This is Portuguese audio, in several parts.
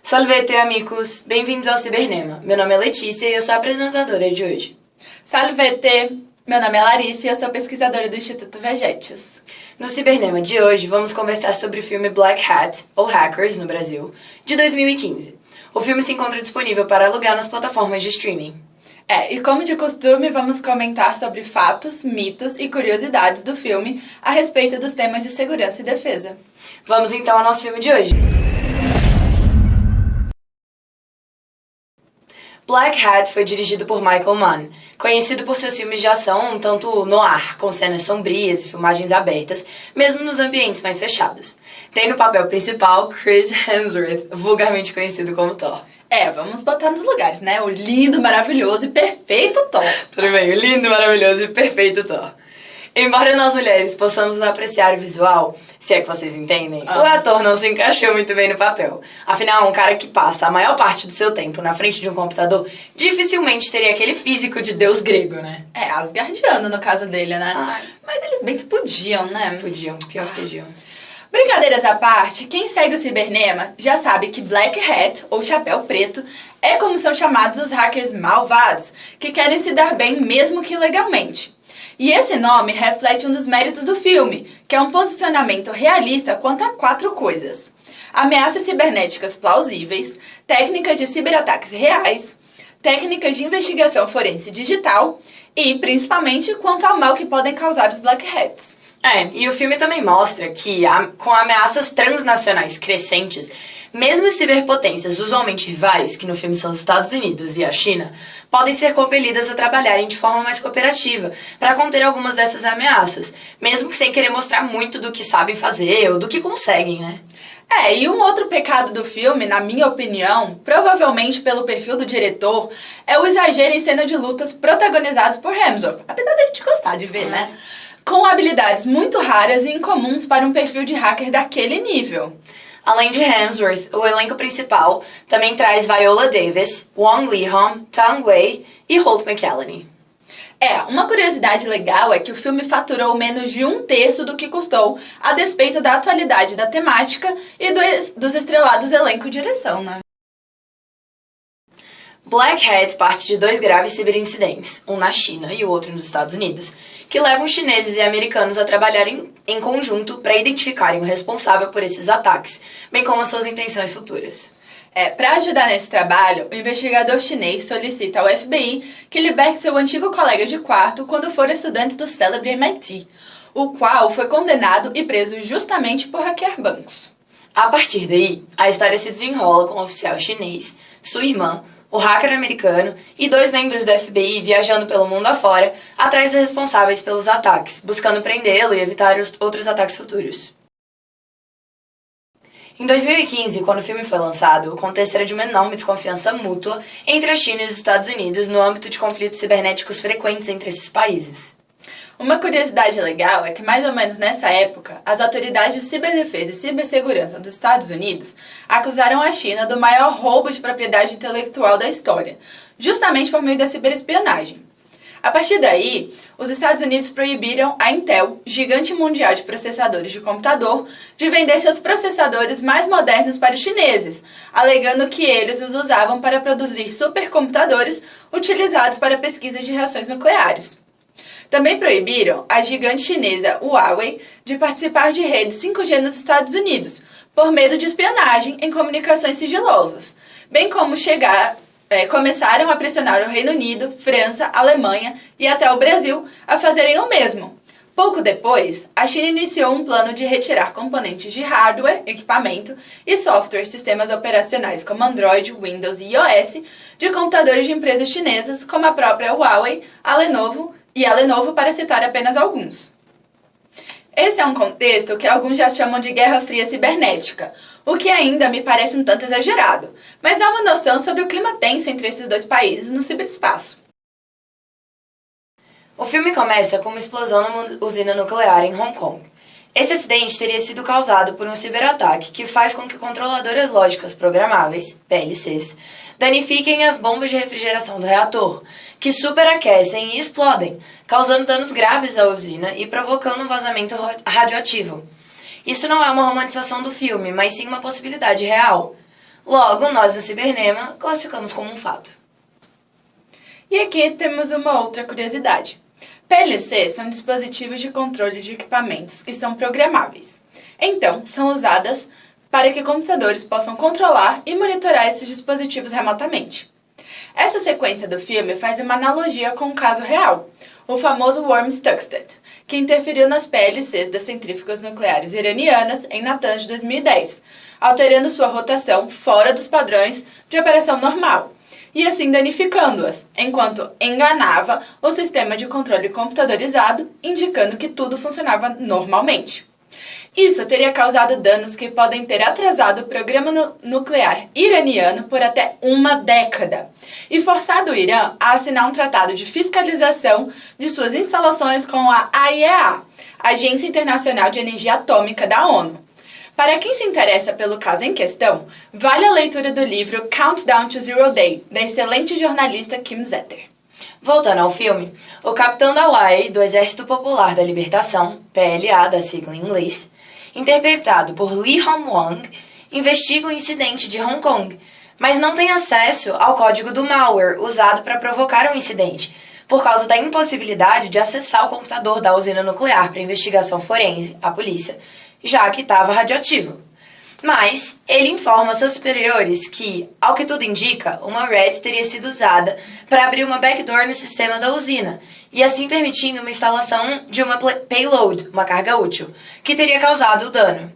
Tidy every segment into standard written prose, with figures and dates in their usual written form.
Salvete, amigos! Bem-vindos ao Cibernema. Meu nome é Letícia e eu sou a apresentadora de hoje. Salvete! Meu nome é Larissa e eu sou pesquisadora do Instituto Vegetius. No Cibernema de hoje, vamos conversar sobre o filme Black Hat, ou Hackers no Brasil, de 2015. O filme se encontra disponível para alugar nas plataformas de streaming. E como de costume, vamos comentar sobre fatos, mitos e curiosidades do filme a respeito dos temas de segurança e defesa. Vamos então ao nosso filme de hoje. Black Hat foi dirigido por Michael Mann, conhecido por seus filmes de ação um tanto noir, com cenas sombrias e filmagens abertas, mesmo nos ambientes mais fechados. Tem no papel principal Chris Hemsworth, vulgarmente conhecido como Thor. Vamos botar nos lugares, né? O lindo, maravilhoso e perfeito Thor. Tudo bem, o lindo, maravilhoso e perfeito Thor. Embora nós mulheres possamos apreciar o visual, se é que vocês entendem, o ator não se encaixou muito bem no papel. Afinal, um cara que passa a maior parte do seu tempo na frente de um computador dificilmente teria aquele físico de deus grego, né? Asgardiano no caso dele, né? Ai. Mas eles bem que podiam, né? Podiam, pior que podiam. Brincadeiras à parte, quem segue o Cibernema já sabe que Black Hat, ou Chapéu Preto, é como são chamados os hackers malvados, que querem se dar bem mesmo que ilegalmente. E esse nome reflete um dos méritos do filme, que é um posicionamento realista quanto a 4 coisas: ameaças cibernéticas plausíveis, técnicas de ciberataques reais, técnicas de investigação forense digital e, principalmente, quanto ao mal que podem causar os Black Hats. E o filme também mostra que, com ameaças transnacionais crescentes, mesmo as ciberpotências usualmente rivais, que no filme são os Estados Unidos e a China, podem ser compelidas a trabalharem de forma mais cooperativa para conter algumas dessas ameaças, mesmo que sem querer mostrar muito do que sabem fazer ou do que conseguem, né? E um outro pecado do filme, na minha opinião, provavelmente pelo perfil do diretor, é o exagero em cena de lutas protagonizadas por Hemsworth, apesar dele te gostar de ver, né? Com habilidades muito raras e incomuns para um perfil de hacker daquele nível. Além de Hemsworth, o elenco principal também traz Viola Davis, Wong Lee-hong, Tang Wei e Holt McCallany. Uma curiosidade legal é que o filme faturou menos de 1/3 do que custou, a despeito da atualidade da temática e dos estrelados elenco e direção, né? Black Hat parte de 2 graves ciberincidentes, um na China e o outro nos Estados Unidos, que levam chineses e americanos a trabalharem em conjunto para identificarem o responsável por esses ataques, bem como as suas intenções futuras. Para ajudar nesse trabalho, o investigador chinês solicita ao FBI que liberte seu antigo colega de quarto quando for estudante do célebre MIT, o qual foi condenado e preso justamente por hackear bancos. A partir daí, a história se desenrola com um oficial chinês, sua irmã, o hacker americano e 2 membros do FBI viajando pelo mundo afora atrás dos responsáveis pelos ataques, buscando prendê-lo e evitar outros ataques futuros. Em 2015, quando o filme foi lançado, o contexto era de uma enorme desconfiança mútua entre a China e os Estados Unidos no âmbito de conflitos cibernéticos frequentes entre esses países. Uma curiosidade legal é que, mais ou menos nessa época, as autoridades de ciberdefesa e cibersegurança dos Estados Unidos acusaram a China do maior roubo de propriedade intelectual da história, justamente por meio da ciberespionagem. A partir daí, os Estados Unidos proibiram a Intel, gigante mundial de processadores de computador, de vender seus processadores mais modernos para os chineses, alegando que eles os usavam para produzir supercomputadores utilizados para pesquisa de reações nucleares. Também proibiram a gigante chinesa Huawei de participar de redes 5G nos Estados Unidos, por medo de espionagem em comunicações sigilosas, bem como começaram a pressionar o Reino Unido, França, Alemanha e até o Brasil a fazerem o mesmo. Pouco depois, a China iniciou um plano de retirar componentes de hardware, equipamento e software, sistemas operacionais como Android, Windows e iOS, de computadores de empresas chinesas como a própria Huawei, a Lenovo, para citar apenas alguns. Esse é um contexto que alguns já chamam de Guerra Fria Cibernética, o que ainda me parece um tanto exagerado, mas dá uma noção sobre o clima tenso entre esses 2 países no ciberespaço. O filme começa com uma explosão numa usina nuclear em Hong Kong. Esse acidente teria sido causado por um ciberataque que faz com que controladoras lógicas programáveis, PLCs, danifiquem as bombas de refrigeração do reator, que superaquecem e explodem, causando danos graves à usina e provocando um vazamento radioativo. Isso não é uma romantização do filme, mas sim uma possibilidade real. Logo, nós do Cibernema classificamos como um fato. E aqui temos uma outra curiosidade. PLC são dispositivos de controle de equipamentos que são programáveis. Então, são usadas para que computadores possam controlar e monitorar esses dispositivos remotamente. Essa sequência do filme faz uma analogia com um caso real, o famoso Worm Stuxnet, que interferiu nas PLCs das centrífugas nucleares iranianas em Natanz de 2010, alterando sua rotação fora dos padrões de operação normal, e assim danificando-as, enquanto enganava o sistema de controle computadorizado, indicando que tudo funcionava normalmente. Isso teria causado danos que podem ter atrasado o programa nuclear iraniano por até uma década e forçado o Irã a assinar um tratado de fiscalização de suas instalações com a AIEA, Agência Internacional de Energia Atômica da ONU. Para quem se interessa pelo caso em questão, vale a leitura do livro Countdown to Zero Day, da excelente jornalista Kim Zetter. Voltando ao filme, o capitão da UAE, do Exército Popular da Libertação, PLA, da sigla em inglês, interpretado por Lee Hong-wang, investiga o incidente de Hong Kong, mas não tem acesso ao código do malware usado para provocar o incidente, por causa da impossibilidade de acessar o computador da usina nuclear para investigação forense, a polícia, já que estava radioativo. Mas ele informa seus superiores que, ao que tudo indica, uma RED teria sido usada para abrir uma backdoor no sistema da usina, e assim permitindo uma instalação de uma payload, uma carga útil, que teria causado o dano.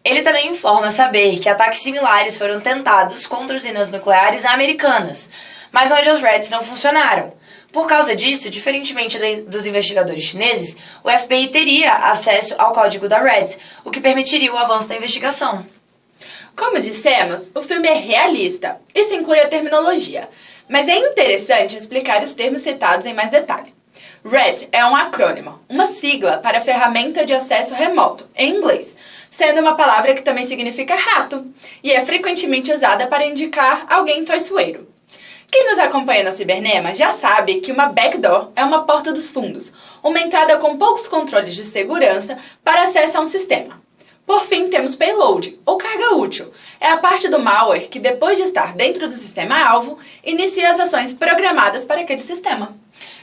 Ele também informa saber que ataques similares foram tentados contra usinas nucleares americanas, mas onde as REDs não funcionaram. Por causa disso, diferentemente dos investigadores chineses, o FBI teria acesso ao código da RED, o que permitiria o avanço da investigação. Como dissemos, o filme é realista. Isso inclui a terminologia, mas é interessante explicar os termos citados em mais detalhe. RED é um acrônimo, uma sigla para Ferramenta de Acesso Remoto, em inglês, sendo uma palavra que também significa rato, e é frequentemente usada para indicar alguém traiçoeiro. Quem nos acompanha no Cibernema já sabe que uma backdoor é uma porta dos fundos, uma entrada com poucos controles de segurança para acesso a um sistema. Por fim, temos payload, ou carga útil. É a parte do malware que, depois de estar dentro do sistema-alvo, inicia as ações programadas para aquele sistema.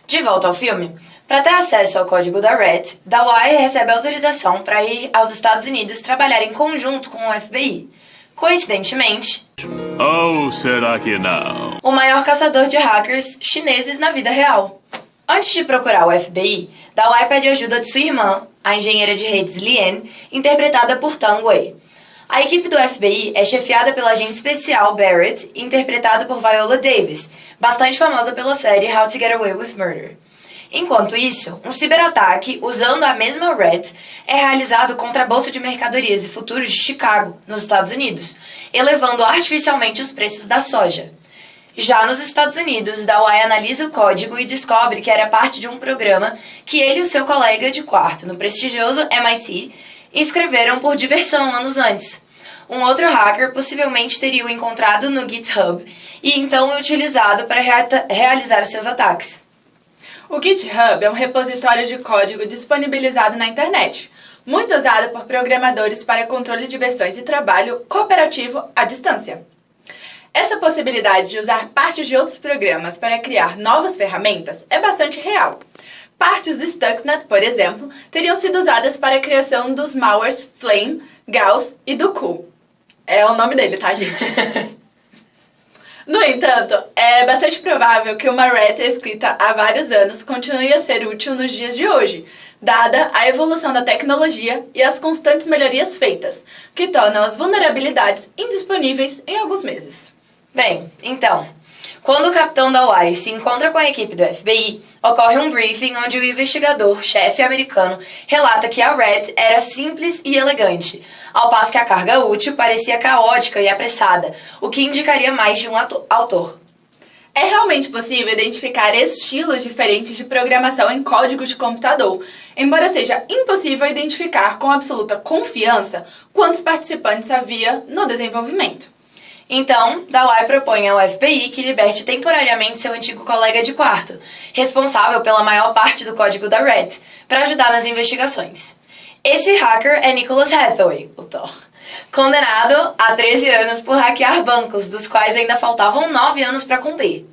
De volta ao filme, para ter acesso ao código da RED, da UAE recebe autorização para ir aos Estados Unidos trabalhar em conjunto com o FBI. Coincidentemente, ou será que não? O maior caçador de hackers chineses na vida real. Antes de procurar o FBI, Dawei pede ajuda de sua irmã, a engenheira de redes Lien, interpretada por Tang Wei. A equipe do FBI é chefiada pela agente especial Barrett, interpretada por Viola Davis, bastante famosa pela série How to Get Away with Murder. Enquanto isso, um ciberataque, usando a mesma RED, é realizado contra a Bolsa de Mercadorias e Futuros de Chicago, nos Estados Unidos, elevando artificialmente os preços da soja. Já nos Estados Unidos, Dawei analisa o código e descobre que era parte de um programa que ele e o seu colega de quarto, no prestigioso MIT, escreveram por diversão anos antes. Um outro hacker possivelmente teria o encontrado no GitHub e então o utilizado para realizar os seus ataques. O GitHub é um repositório de código disponibilizado na internet, muito usado por programadores para controle de versões e trabalho cooperativo à distância. Essa possibilidade de usar partes de outros programas para criar novas ferramentas é bastante real. Partes do Stuxnet, por exemplo, teriam sido usadas para a criação dos malwares Flame, Gauss e Duqu. É o nome dele, tá, gente? No entanto, é bastante provável que uma RED escrita há vários anos continue a ser útil nos dias de hoje, dada a evolução da tecnologia e as constantes melhorias feitas, que tornam as vulnerabilidades indisponíveis em alguns meses. Bem, então, quando o capitão da UAE se encontra com a equipe do FBI, ocorre um briefing onde o investigador-chefe americano relata que a RED era simples e elegante, ao passo que a carga útil parecia caótica e apressada, o que indicaria mais de um autor. É realmente possível identificar estilos diferentes de programação em código de computador, embora seja impossível identificar com absoluta confiança quantos participantes havia no desenvolvimento. Então, Dawei propõe ao FBI que liberte temporariamente seu antigo colega de quarto, responsável pela maior parte do código da RED, para ajudar nas investigações. Esse hacker é Nicholas Hathaway, o Thor, condenado a 13 anos por hackear bancos, dos quais ainda faltavam 9 anos para cumprir.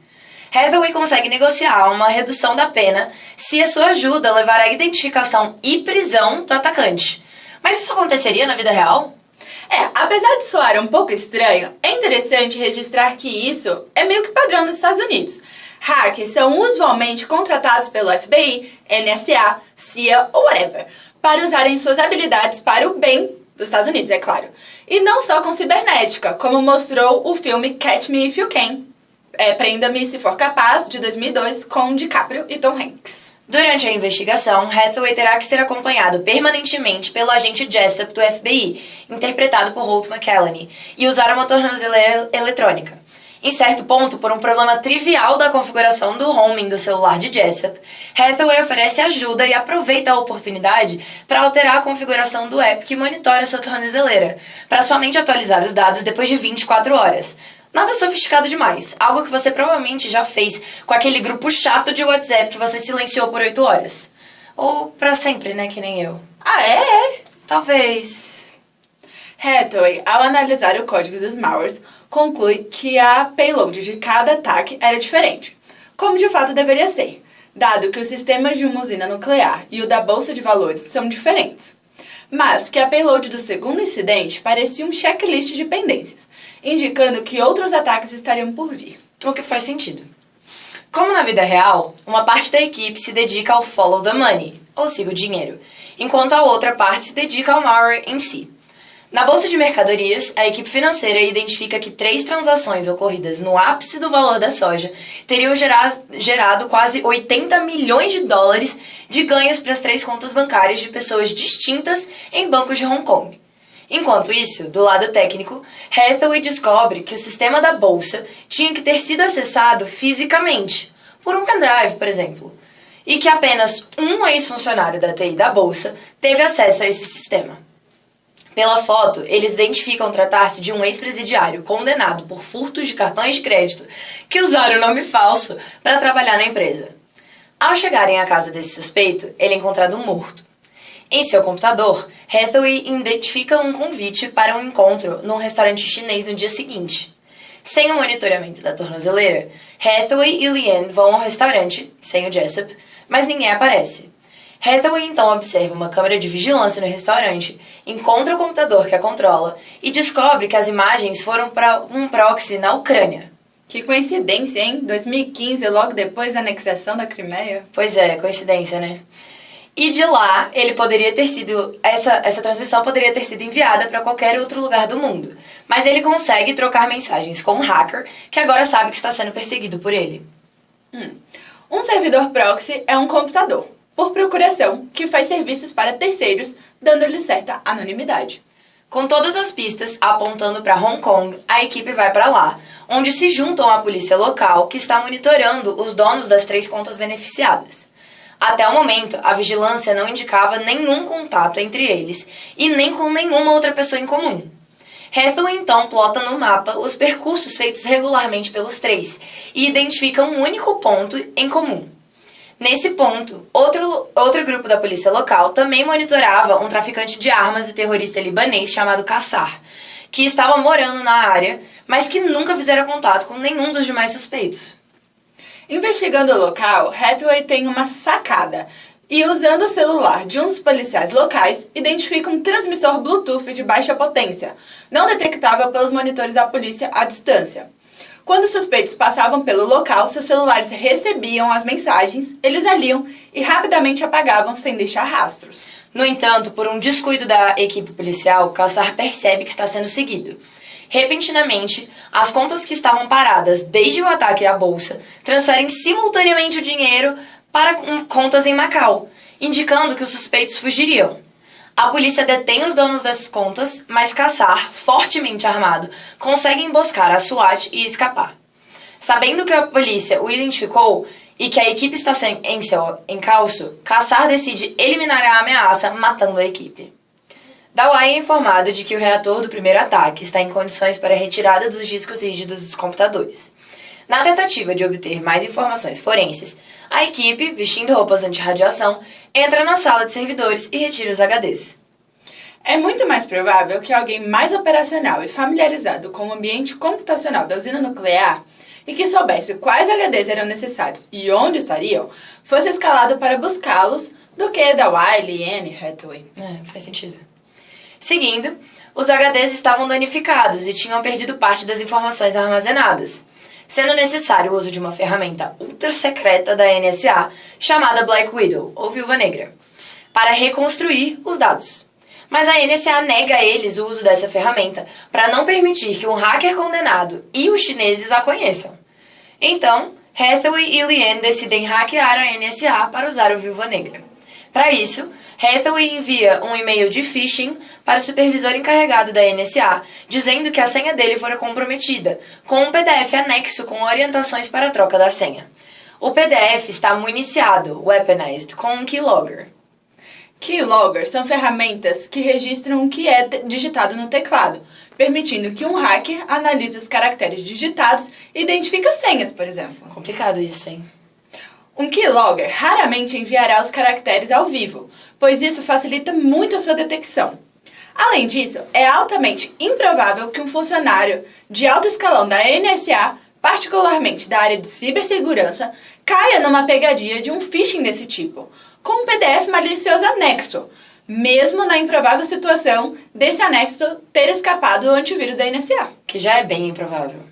Hathaway consegue negociar uma redução da pena se a sua ajuda levar à identificação e prisão do atacante. Mas isso aconteceria na vida real? Apesar de soar um pouco estranho, é interessante registrar que isso é meio que padrão nos Estados Unidos. Hackers são usualmente contratados pelo FBI, NSA, CIA ou whatever, para usarem suas habilidades para o bem dos Estados Unidos, é claro. E não só com cibernética, como mostrou o filme Catch Me If You Can, Prenda-me Se For Capaz, de 2002, com DiCaprio e Tom Hanks. Durante a investigação, Hathaway terá que ser acompanhado permanentemente pelo agente Jessup do FBI, interpretado por Holt McCallany, e usar uma tornozeleira eletrônica. Em certo ponto, por um problema trivial da configuração do homing do celular de Jessup, Hathaway oferece ajuda e aproveita a oportunidade para alterar a configuração do app que monitora sua tornozeleira, para somente atualizar os dados depois de 24 horas. Nada sofisticado demais, algo que você provavelmente já fez com aquele grupo chato de WhatsApp que você silenciou por 8 horas. Ou pra sempre, né, que nem eu. Talvez. Hathaway, ao analisar o código dos malwares, conclui que a payload de cada ataque era diferente, como de fato deveria ser, dado que os sistemas de uma usina nuclear e o da Bolsa de Valores são diferentes. Mas que a payload do segundo incidente parecia um checklist de pendências, indicando que outros ataques estariam por vir. O que faz sentido. Como na vida real, uma parte da equipe se dedica ao follow the money, ou siga o dinheiro, enquanto a outra parte se dedica ao malware em si. Na bolsa de mercadorias, a equipe financeira identifica que 3 transações ocorridas no ápice do valor da soja teriam gerado quase 80 milhões de dólares de ganhos para as 3 contas bancárias de pessoas distintas em bancos de Hong Kong. Enquanto isso, do lado técnico, Hathaway descobre que o sistema da bolsa tinha que ter sido acessado fisicamente, por um pendrive, por exemplo, e que apenas um ex-funcionário da TI da bolsa teve acesso a esse sistema. Pela foto, eles identificam tratar-se de um ex-presidiário condenado por furtos de cartões de crédito que usaram o nome falso para trabalhar na empresa. Ao chegarem à casa desse suspeito, ele é encontrado morto. Em seu computador, Hathaway identifica um convite para um encontro num restaurante chinês no dia seguinte. Sem o monitoramento da tornozeleira, Hathaway e Liane vão ao restaurante, sem o Jessup, mas ninguém aparece. Hathaway então observa uma câmera de vigilância no restaurante, encontra o computador que a controla e descobre que as imagens foram para um proxy na Ucrânia. Que coincidência, hein? 2015, logo depois da anexação da Crimeia. Pois é, coincidência, né? E de lá, essa transmissão poderia ter sido enviada para qualquer outro lugar do mundo. Mas ele consegue trocar mensagens com um hacker que agora sabe que está sendo perseguido por ele. Um servidor proxy é um computador, por procuração, que faz serviços para terceiros, dando-lhe certa anonimidade. Com todas as pistas apontando para Hong Kong, a equipe vai para lá, onde se juntam à polícia local que está monitorando os donos das 3 contas beneficiadas. Até o momento, a vigilância não indicava nenhum contato entre eles e nem com nenhuma outra pessoa em comum. Hathaway então plota no mapa os percursos feitos regularmente pelos 3 e identifica um único ponto em comum. Nesse ponto, outro grupo da polícia local também monitorava um traficante de armas e terrorista libanês chamado Qassar, que estava morando na área, mas que nunca fizera contato com nenhum dos demais suspeitos. Investigando o local, Hathaway tem uma sacada e, usando o celular de um dos policiais locais, identifica um transmissor Bluetooth de baixa potência, não detectável pelos monitores da polícia à distância. Quando os suspeitos passavam pelo local, seus celulares recebiam as mensagens, eles a liam e rapidamente apagavam sem deixar rastros. No entanto, por um descuido da equipe policial, Qassar percebe que está sendo seguido. Repentinamente, as contas que estavam paradas desde o ataque à bolsa transferem simultaneamente o dinheiro para contas em Macau, indicando que os suspeitos fugiriam. A polícia detém os donos dessas contas, mas Qassar, fortemente armado, consegue emboscar a SWAT e escapar. Sabendo que a polícia o identificou e que a equipe está em seu encalço, Qassar decide eliminar a ameaça, matando a equipe. Dawei é informado de que o reator do primeiro ataque está em condições para a retirada dos discos rígidos dos computadores. Na tentativa de obter mais informações forenses, a equipe, vestindo roupas anti-radiação, entra na sala de servidores e retira os HDs. É muito mais provável que alguém mais operacional e familiarizado com o ambiente computacional da usina nuclear e que soubesse quais HDs eram necessários e onde estariam, fosse escalado para buscá-los do que da Wiley e Anne Hathaway. Faz sentido. Seguindo, os HDs estavam danificados e tinham perdido parte das informações armazenadas, sendo necessário o uso de uma ferramenta ultra secreta da NSA chamada Black Widow, ou Viúva Negra, para reconstruir os dados. Mas a NSA nega a eles o uso dessa ferramenta para não permitir que um hacker condenado e os chineses a conheçam. Então, Hathaway e Liane decidem hackear a NSA para usar o Viúva Negra. Para isso, Hathaway envia um e-mail de phishing para o supervisor encarregado da NSA, dizendo que a senha dele fora comprometida, com um PDF anexo com orientações para a troca da senha. O PDF está municiado, weaponized, com um keylogger. Keyloggers são ferramentas que registram o que é digitado no teclado, permitindo que um hacker analise os caracteres digitados e identifique as senhas, por exemplo. Complicado isso, hein? Um keylogger raramente enviará os caracteres ao vivo, pois isso facilita muito a sua detecção. Além disso, é altamente improvável que um funcionário de alto escalão da NSA, particularmente da área de cibersegurança, caia numa pegadinha de um phishing desse tipo, com um PDF malicioso anexo, mesmo na improvável situação desse anexo ter escapado do antivírus da NSA. Que já é bem improvável.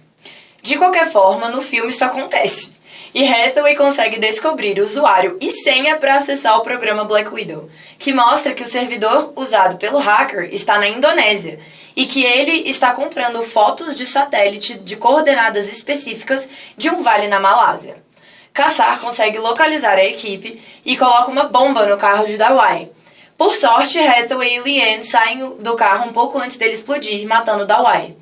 De qualquer forma, no filme isso acontece. E Hathaway consegue descobrir o usuário e senha para acessar o programa Black Widow, que mostra que o servidor usado pelo hacker está na Indonésia e que ele está comprando fotos de satélite de coordenadas específicas de um vale na Malásia. Kassar consegue localizar a equipe e coloca uma bomba no carro de Dawai. Por sorte, Hathaway e Liane saem do carro um pouco antes dele explodir, matando Dawai.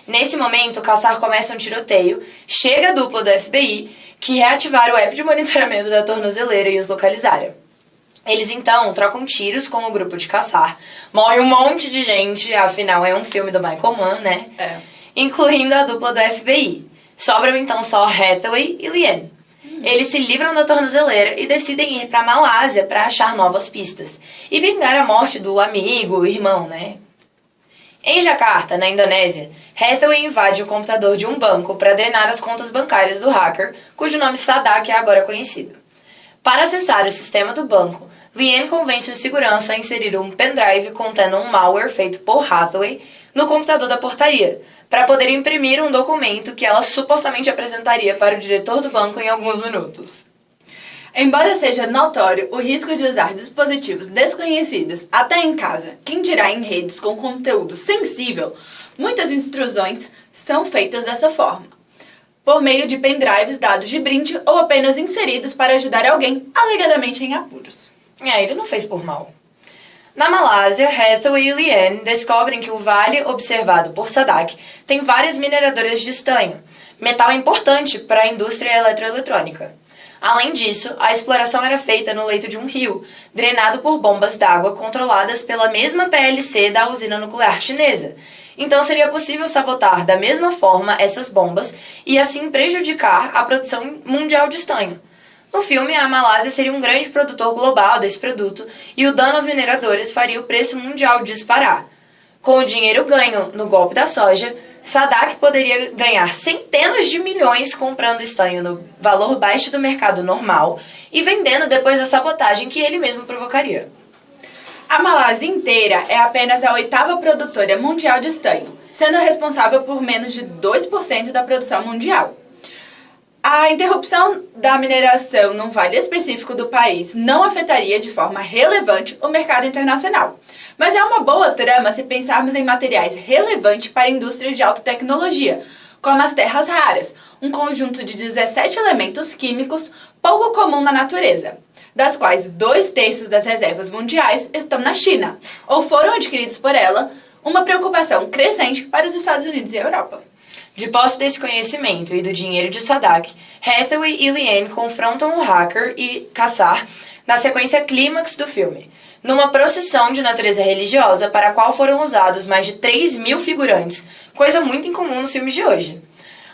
Nesse momento, Kassar começa um tiroteio, chega a dupla do FBI, que reativaram o app de monitoramento da tornozeleira e os localizaram. Eles então trocam tiros com o grupo de Kassar, morre um monte de gente, afinal é um filme do Michael Mann, né? Incluindo a dupla do FBI. Sobram então só Hathaway e Liane. Eles se livram da tornozeleira e decidem ir para a Malásia para achar novas pistas e vingar a morte do amigo, irmão, né? Em Jakarta, na Indonésia, Hathaway invade o computador de um banco para drenar as contas bancárias do hacker, cujo nome Sadak é agora conhecido. Para acessar o sistema do banco, Liane convence o segurança a inserir um pendrive contendo um malware feito por Hathaway no computador da portaria, para poder imprimir um documento que ela supostamente apresentaria para o diretor do banco em alguns minutos. Embora seja notório o risco de usar dispositivos desconhecidos até em casa, quem dirá em redes com conteúdo sensível, muitas intrusões são feitas dessa forma, por meio de pendrives dados de brinde ou apenas inseridos para ajudar alguém alegadamente em apuros. Ele não fez por mal. Na Malásia, Hathaway e Liane descobrem que o vale observado por Sadak tem várias mineradoras de estanho, metal importante para a indústria eletroeletrônica. Além disso, a exploração era feita no leito de um rio, drenado por bombas d'água controladas pela mesma PLC da usina nuclear chinesa. Então seria possível sabotar da mesma forma essas bombas e assim prejudicar a produção mundial de estanho. No filme, a Malásia seria um grande produtor global desse produto e o dano às mineradoras faria o preço mundial disparar. Com o dinheiro ganho no golpe da soja, Sadak poderia ganhar centenas de milhões comprando estanho no valor baixo do mercado normal e vendendo depois da sabotagem que ele mesmo provocaria. A Malásia inteira é apenas a 8ª produtora mundial de estanho, sendo responsável por menos de 2% da produção mundial. A interrupção da mineração num vale específico do país não afetaria de forma relevante o mercado internacional, mas é uma boa trama se pensarmos em materiais relevantes para a indústria de alta tecnologia, como as terras raras, um conjunto de 17 elementos químicos pouco comum na natureza, das quais 2/3 das reservas mundiais estão na China, ou foram adquiridos por ela, uma preocupação crescente para os Estados Unidos e a Europa. De posse desse conhecimento e do dinheiro de Sadak, Hathaway e Liane confrontam o hacker e Kassar na sequência clímax do filme, numa procissão de natureza religiosa para a qual foram usados mais de 3.000 figurantes, coisa muito incomum nos filmes de hoje.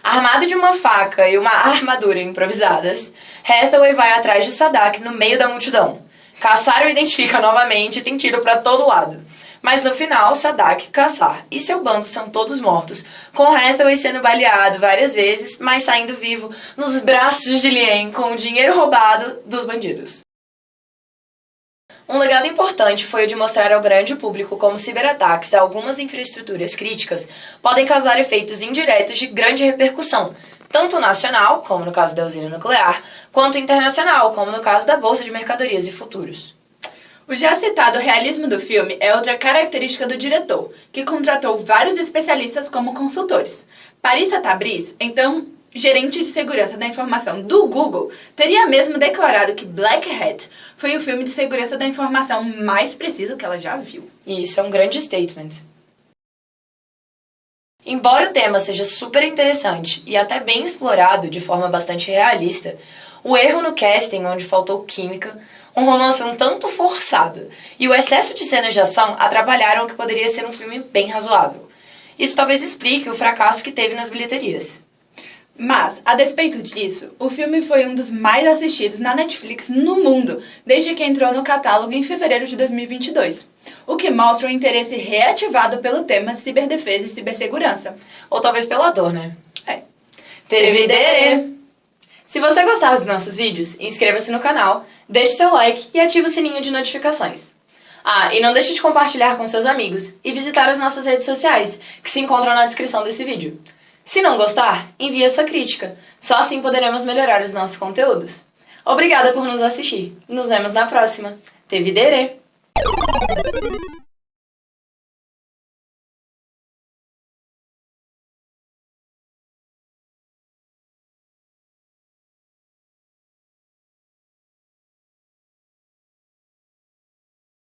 Armado de uma faca e uma armadura improvisadas, Hathaway vai atrás de Sadak no meio da multidão. Kassar o identifica novamente e tem tiro para todo lado. Mas no final, Sadak, Kassar e seu bando são todos mortos, com Hathaway sendo baleado várias vezes, mas saindo vivo nos braços de Lien com o dinheiro roubado dos bandidos. Um legado importante foi o de mostrar ao grande público como ciberataques a algumas infraestruturas críticas podem causar efeitos indiretos de grande repercussão, tanto nacional, como no caso da usina nuclear, quanto internacional, como no caso da Bolsa de Mercadorias e Futuros. O já citado realismo do filme é outra característica do diretor, que contratou vários especialistas como consultores. Parissa Tabriz, então gerente de segurança da informação do Google, teria mesmo declarado que Black Hat foi o filme de segurança da informação mais preciso que ela já viu. E isso é um grande statement. Embora o tema seja super interessante e até bem explorado de forma bastante realista, o erro no casting, onde faltou química, um romance um tanto forçado e o excesso de cenas de ação atrapalharam o que poderia ser um filme bem razoável. Isso talvez explique o fracasso que teve nas bilheterias. Mas, a despeito disso, o filme foi um dos mais assistidos na Netflix no mundo desde que entrou no catálogo em fevereiro de 2022, o que mostra um interesse reativado pelo tema ciberdefesa e cibersegurança. Ou talvez pela dor, né? TV Dere! Se você gostar dos nossos vídeos, inscreva-se no canal, deixe seu like e ative o sininho de notificações. Ah, e não deixe de compartilhar com seus amigos e visitar as nossas redes sociais, que se encontram na descrição desse vídeo. Se não gostar, envie a sua crítica. Só assim poderemos melhorar os nossos conteúdos. Obrigada por nos assistir. Nos vemos na próxima. TV Dere!